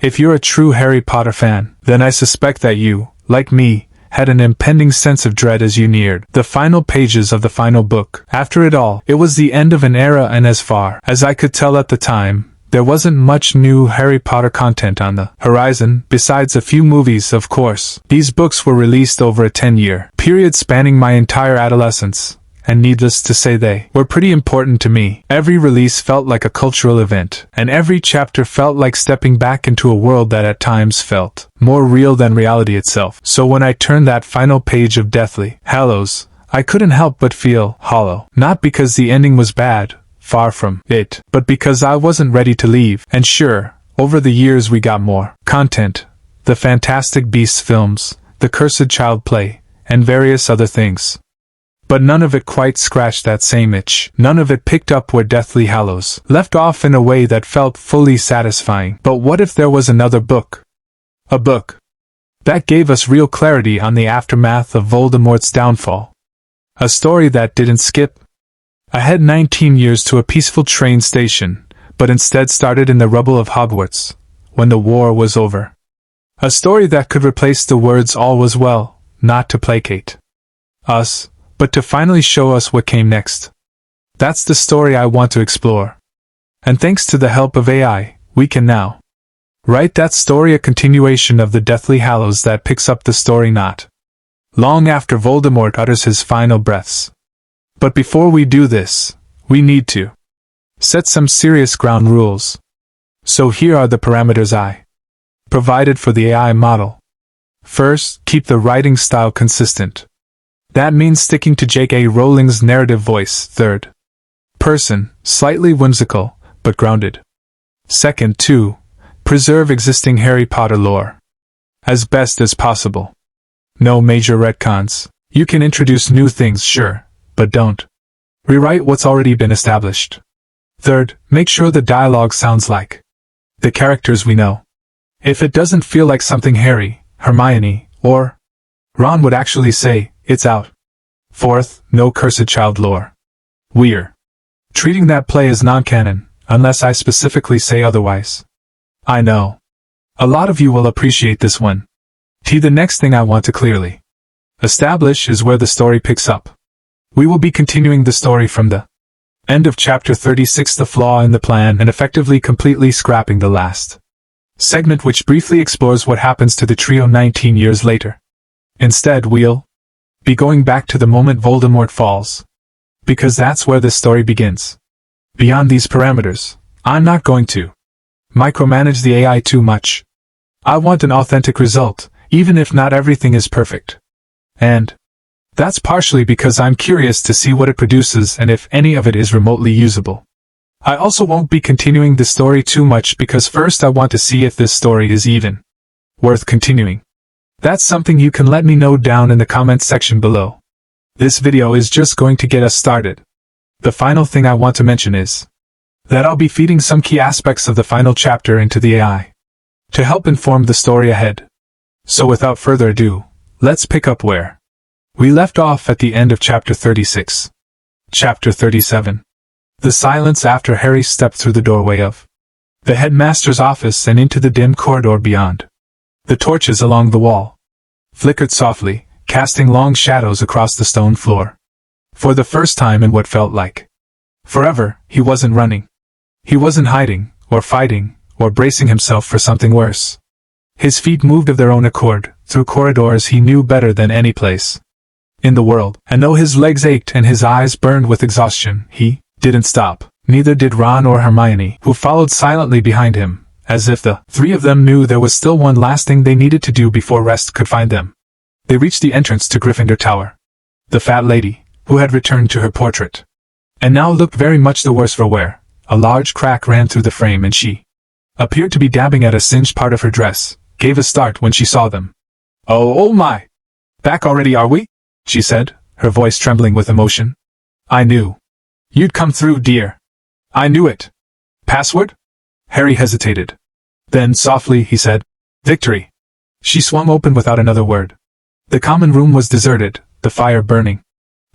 If you're a true Harry Potter fan, then I suspect that you, like me, had an impending sense of dread as you neared the final pages of the final book. After it all, it was the end of an era, and as far as I could tell at the time, there wasn't much new Harry Potter content on the horizon, besides a few movies, of course. These books were released over a 10-year period spanning my entire adolescence, and needless to say they were pretty important to me. Every release felt like a cultural event, and every chapter felt like stepping back into a world that at times felt more real than reality itself. So when I turned that final page of Deathly Hallows, I couldn't help but feel hollow. Not because the ending was bad, far from it, but because I wasn't ready to leave. And sure, over the years we got more content, the Fantastic Beasts films, the Cursed Child play, and various other things. But none of it quite scratched that same itch. None of it picked up where Deathly Hallows left off in a way that felt fully satisfying. But what if there was another book? A book that gave us real clarity on the aftermath of Voldemort's downfall. A story that didn't skip ahead 19 years to a peaceful train station, but instead started in the rubble of Hogwarts, when the war was over. A story that could replace the words "all was well," not to placate us, but to finally show us what came next. That's the story I want to explore. And thanks to the help of AI, we can now write that story, a continuation of the Deathly Hallows that picks up the story not long after Voldemort utters his final breaths. But before we do this, we need to set some serious ground rules. So here are the parameters I provided for the AI model. First, keep the writing style consistent. That means sticking to J.K. Rowling's narrative voice, third person, slightly whimsical, but grounded. Second, preserve existing Harry Potter lore as best as possible. No major retcons. You can introduce new things, sure, but don't rewrite what's already been established. Third, make sure the dialogue sounds like the characters we know. If it doesn't feel like something Harry, Hermione, or Ron would actually say, it's out. Fourth, no Cursed Child lore. We're treating that play as non-canon, unless I specifically say otherwise. I know a lot of you will appreciate this one. The next thing I want to clearly establish is where the story picks up. We will be continuing the story from the end of chapter 36, the flaw in the plan, and effectively completely scrapping the last segment, which briefly explores what happens to the trio 19 years later. Instead, we'll be going back to the moment Voldemort falls, because that's where this story begins. Beyond these parameters, I'm not going to micromanage the AI too much. I want an authentic result, even if not everything is perfect. And that's partially because I'm curious to see what it produces and if any of it is remotely usable. I also won't be continuing the story too much because first I want to see if this story is even worth continuing. That's something you can let me know down in the comments section below. This video is just going to get us started. The final thing I want to mention is that I'll be feeding some key aspects of the final chapter into the AI to help inform the story ahead. So without further ado, let's pick up where we left off at the end of chapter 36. Chapter 37. The silence after Harry stepped through the doorway of the headmaster's office and into the dim corridor beyond. The torches along the wall flickered softly, casting long shadows across the stone floor. For the first time in what felt like forever, he wasn't running. He wasn't hiding, or fighting, or bracing himself for something worse. His feet moved of their own accord, through corridors he knew better than any place in the world, and though his legs ached and his eyes burned with exhaustion, he didn't stop. Neither did Ron or Hermione, who followed silently behind him, as if the three of them knew there was still one last thing they needed to do before rest could find them. They reached the entrance to Gryffindor Tower. The fat lady, who had returned to her portrait, and now looked very much the worse for wear. A large crack ran through the frame and she appeared to be dabbing at a singed part of her dress, gave a start when she saw them. Oh my! Back already, are we? She said, her voice trembling with emotion. I knew you'd come through, dear. I knew it. Password? Harry hesitated. Then softly he said, Victory. She swung open without another word. The common room was deserted, the fire burning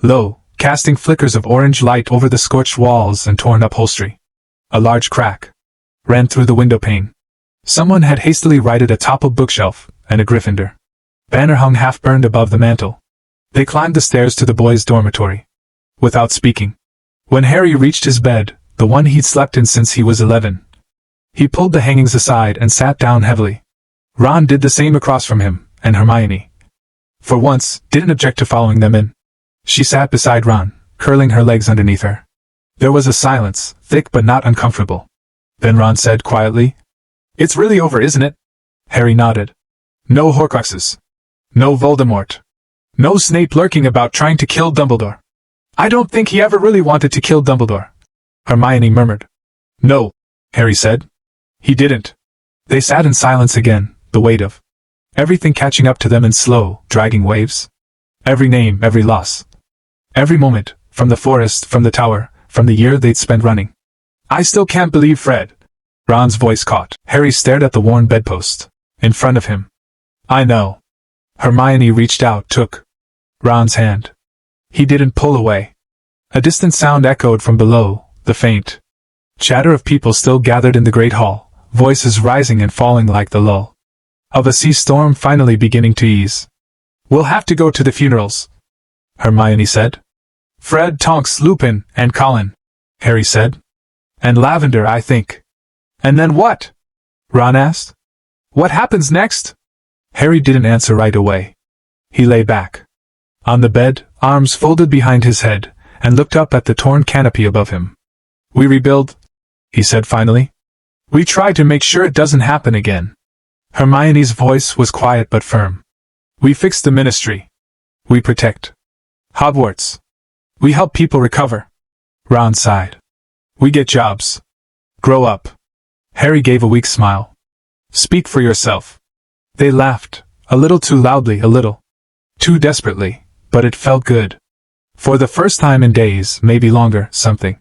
low, casting flickers of orange light over the scorched walls and torn upholstery. A large crack ran through the window pane. Someone had hastily righted a toppled bookshelf, and a Gryffindor banner hung half-burned above the mantel. They climbed the stairs to the boys' dormitory, without speaking. When Harry reached his bed, the one he'd slept in since he was 11, he pulled the hangings aside and sat down heavily. Ron did the same across from him, and Hermione, for once, didn't object to following them in. She sat beside Ron, curling her legs underneath her. There was a silence, thick but not uncomfortable. Then Ron said quietly, "It's really over, isn't it?" Harry nodded. "No Horcruxes. No Voldemort. No Snape lurking about trying to kill Dumbledore." "I don't think he ever really wanted to kill Dumbledore," Hermione murmured. "No," Harry said. "He didn't." They sat in silence again, the weight of everything catching up to them in slow, dragging waves. Every name, every loss. Every moment, from the forest, from the tower, from the year they'd spent running. "I still can't believe Fred." Ron's voice caught. Harry stared at the worn bedpost in front of him. "I know." Hermione reached out, took Ron's hand. He didn't pull away. A distant sound echoed from below, the faint chatter of people still gathered in the great hall, voices rising and falling like the lull of a sea storm finally beginning to ease. "We'll have to go to the funerals," Hermione said. "Fred, Tonks, Lupin, and Colin," Harry said. "And Lavender, I think." "And then what?" Ron asked. "What happens next?" Harry didn't answer right away. He lay back on the bed, arms folded behind his head, and looked up at the torn canopy above him. "We rebuild," he said finally. "We try to make sure it doesn't happen again." Hermione's voice was quiet but firm. "We fix the ministry. We protect Hogwarts. We help people recover." Ron sighed. "We get jobs. Grow up." Harry gave a weak smile. "Speak for yourself." They laughed, a little too loudly, a little too desperately, but it felt good. For the first time in days, maybe longer, something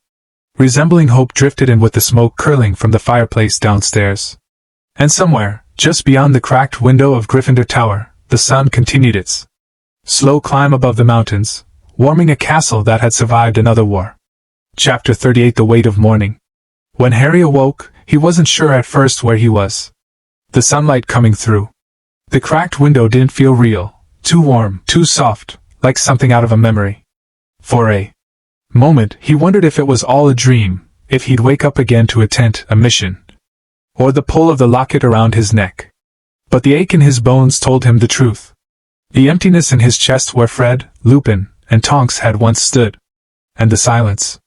resembling hope drifted in with the smoke curling from the fireplace downstairs. And somewhere, just beyond the cracked window of Gryffindor Tower, the sun continued its slow climb above the mountains, warming a castle that had survived another war. Chapter 38 The Weight of Morning. When Harry awoke, he wasn't sure at first where he was. The sunlight coming through the cracked window didn't feel real, too warm, too soft, like something out of a memory. For a moment, he wondered if it was all a dream, if he'd wake up again to a tent, a mission, or the pull of the locket around his neck. But the ache in his bones told him the truth. The emptiness in his chest where Fred, Lupin, and Tonks had once stood. And the silence,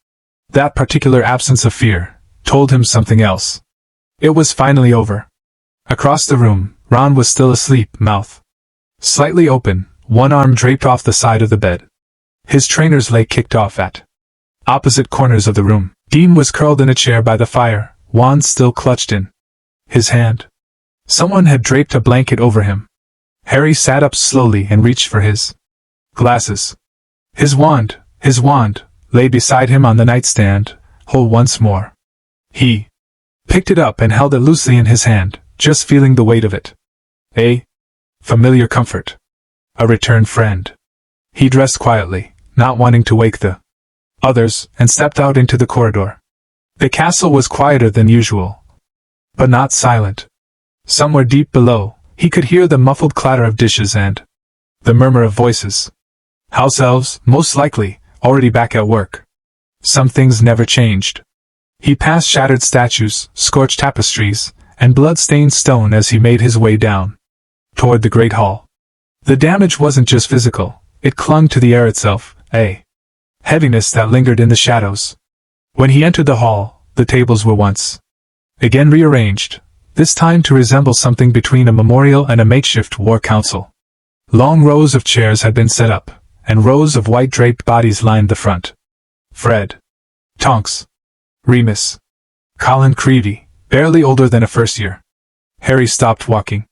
that particular absence of fear, told him something else. It was finally over. Across the room, Ron was still asleep, mouth slightly open, one arm draped off the side of the bed. His trainers lay kicked off at opposite corners of the room. Dean was curled in a chair by the fire, wand still clutched in his hand. Someone had draped a blanket over him. Harry sat up slowly and reached for his glasses. His wand, lay beside him on the nightstand, whole once more. He picked it up and held it loosely in his hand, just feeling the weight of it. A familiar comfort. A returned friend. He dressed quietly, not wanting to wake the others, and stepped out into the corridor. The castle was quieter than usual, but not silent. Somewhere deep below, he could hear the muffled clatter of dishes and the murmur of voices. House elves, most likely, already back at work. Some things never changed. He passed shattered statues, scorched tapestries, and blood-stained stone as he made his way down toward the great hall. The damage wasn't just physical, it clung to the air itself, a heaviness that lingered in the shadows. When he entered the hall, the tables were once again rearranged, this time to resemble something between a memorial and a makeshift war council. Long rows of chairs had been set up, and rows of white-draped bodies lined the front. Fred, Tonks, Remus, Colin Creevey, barely older than a first year. Harry stopped walking.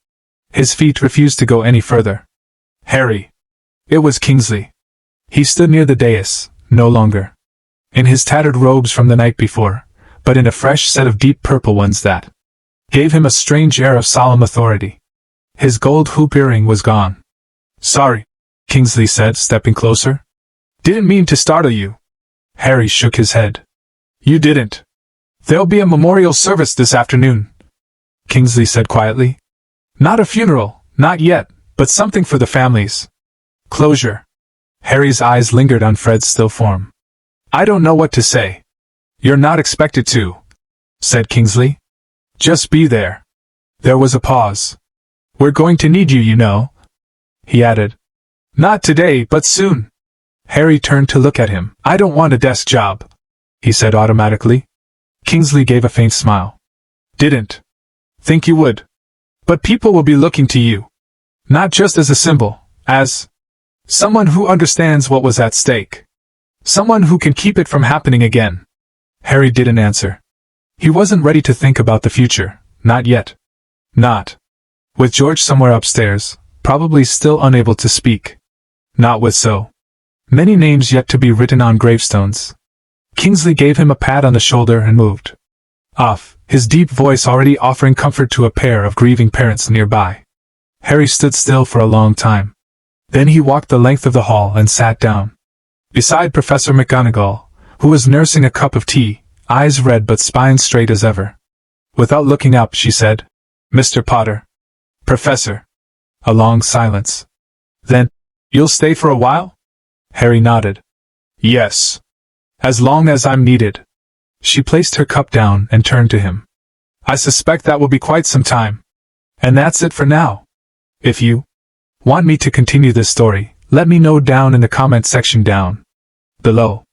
His feet refused to go any further. Harry. It was Kingsley. He stood near the dais, no longer in his tattered robes from the night before, but in a fresh set of deep purple ones that gave him a strange air of solemn authority. His gold hoop earring was gone. "Sorry," Kingsley said, stepping closer. "Didn't mean to startle you." Harry shook his head. "You didn't. There'll be a memorial service this afternoon," Kingsley said quietly. Not a funeral, not yet, but something for the families. Closure. Harry's eyes lingered on Fred's still form. I don't know what to say. You're not expected to, said Kingsley. Just be there. There was a pause. We're going to need you, you know, he added. Not today, but soon. Harry turned to look at him. I don't want a desk job, he said automatically. Kingsley gave a faint smile. Didn't think you would. But people will be looking to you. Not just as a symbol, as someone who understands what was at stake. Someone who can keep it from happening again. Harry didn't answer. He wasn't ready to think about the future, not yet. Not with George somewhere upstairs, probably still unable to speak. Not with so many names yet to be written on gravestones. Kingsley gave him a pat on the shoulder and moved off, his deep voice already offering comfort to a pair of grieving parents nearby. Harry stood still for a long time. Then he walked the length of the hall and sat down beside Professor McGonagall, who was nursing a cup of tea, eyes red but spine straight as ever. Without looking up, she said, Mr. Potter. Professor. A long silence. Then, you'll stay for a while? Harry nodded. Yes. As long as I'm needed. She placed her cup down and turned to him. I suspect that will be quite some time. And that's it for now. If you want me to continue this story, let me know down in the comment section down below.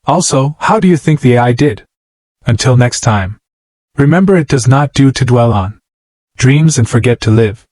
Also, how do you think the AI did? Until next time. Remember, it does not do to dwell on dreams and forget to live.